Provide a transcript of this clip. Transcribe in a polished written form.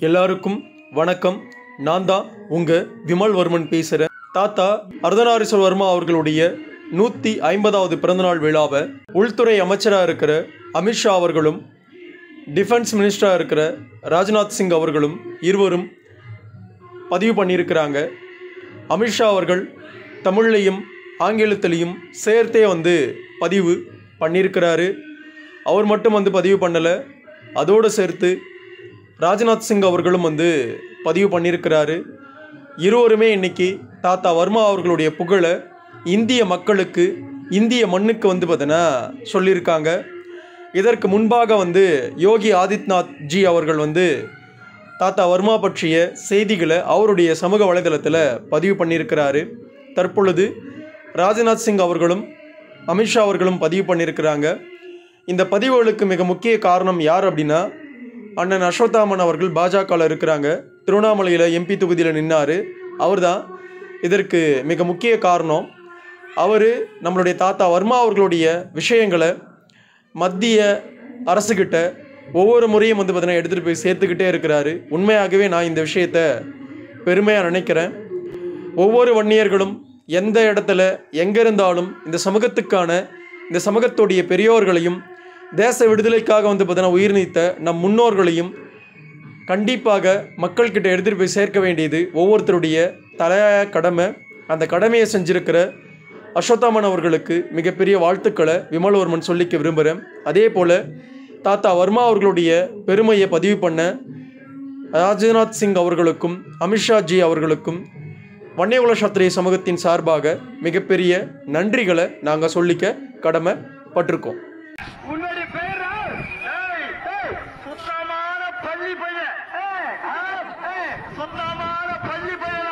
எல்லாருக்கும் வணக்கம். நான் தான் உங்கள் விமல்வர்மன் பேசுகிறேன். தாத்தா அர்த்தநாரீஸ்வரவர்மா அவர்களுடைய 150வது பிறந்தநாள் விழாவை உள்துறை அமைச்சராக இருக்கிற அமித்ஷா அவர்களும் டிஃபென்ஸ் மினிஸ்டராக இருக்கிற ராஜ்நாத் சிங் அவர்களும் இருவரும் பதிவு பண்ணியிருக்கிறாங்க. அமித்ஷா அவர்கள் தமிழ்லையும் ஆங்கிலத்திலையும் சேர்த்தே பதிவு பண்ணியிருக்கிறாரு. அவர் மட்டும் பதிவு பண்ணலை, அதோடு சேர்த்து ராஜ்நாத் சிங் அவர்களும் பதிவு பண்ணியிருக்கிறாரு. இருவருமே இன்றைக்கி தாத்தா வர்மா அவர்களுடைய புகழை இந்திய மக்களுக்கு, இந்திய மண்ணுக்கு பார்த்தீங்கன்னா சொல்லியிருக்காங்க. இதற்கு முன்பாக யோகி ஆதித்யநாத் ஜி அவர்கள் தாத்தா வர்மா பற்றிய செய்திகளை அவருடைய சமூக வலைதளத்தில் பதிவு பண்ணியிருக்கிறாரு. தற்பொழுது ராஜ்நாத் சிங் அவர்களும் அமித்ஷா அவர்களும் பதிவு பண்ணியிருக்கிறாங்க. இந்த பதிவுகளுக்கு மிக முக்கிய காரணம் யார் அப்படின்னா, அண்ணன் அஸ்வத்தாமன் அவர்கள் பாஜகவில் இருக்கிறாங்க, திருவண்ணாமலையில் எம்பி தொகுதியில் நின்னார். அவர் தான் இதற்கு மிக முக்கிய காரணம். அவர் நம்மளுடைய தாத்தா வர்மா அவர்களுடைய விஷயங்களை மத்திய அரசுக்கிட்ட ஒவ்வொரு முறையும் பார்த்தீங்கன்னா எடுத்துகிட்டு போய் சேர்த்துக்கிட்டே இருக்கிறாரு. உண்மையாகவே நான் இந்த விஷயத்தை பெருமையாக நினைக்கிறேன். ஒவ்வொரு வன்னியர்களும் எந்த இடத்துல எங்கே இருந்தாலும் இந்த சமூகத்துக்கான, இந்த சமூகத்துடைய பெரியோர்களையும், தேச விடுதலைக்காக பார்த்தீங்கன்னா உயிர் நீத்த நம் முன்னோர்களையும் கண்டிப்பாக மக்கள்கிட்ட எடுத்துகிட்டு போய் சேர்க்க வேண்டியது ஒவ்வொருத்தருடைய தலையாய கடமை. அந்த கடமையை செஞ்சுருக்கிற அஸ்வத்தாமன் அவர்களுக்கு மிகப்பெரிய வாழ்த்துக்களை விமல்வர்மன் சொல்லிக்க விரும்புகிறேன். அதே போல் தாத்தா வர்மா அவர்களுடைய பெருமையை பதிவு பண்ண ராஜ்நாத் சிங் அவர்களுக்கும் அமித்ஷா ஜி அவர்களுக்கும் வன்னியகுல சத்திரிய சமூகத்தின் சார்பாக மிகப்பெரிய நன்றிகளை நாங்கள் சொல்லிக்க கடமைப்பட்டிருக்கோம். சுத்தமான பள்ளி பையன்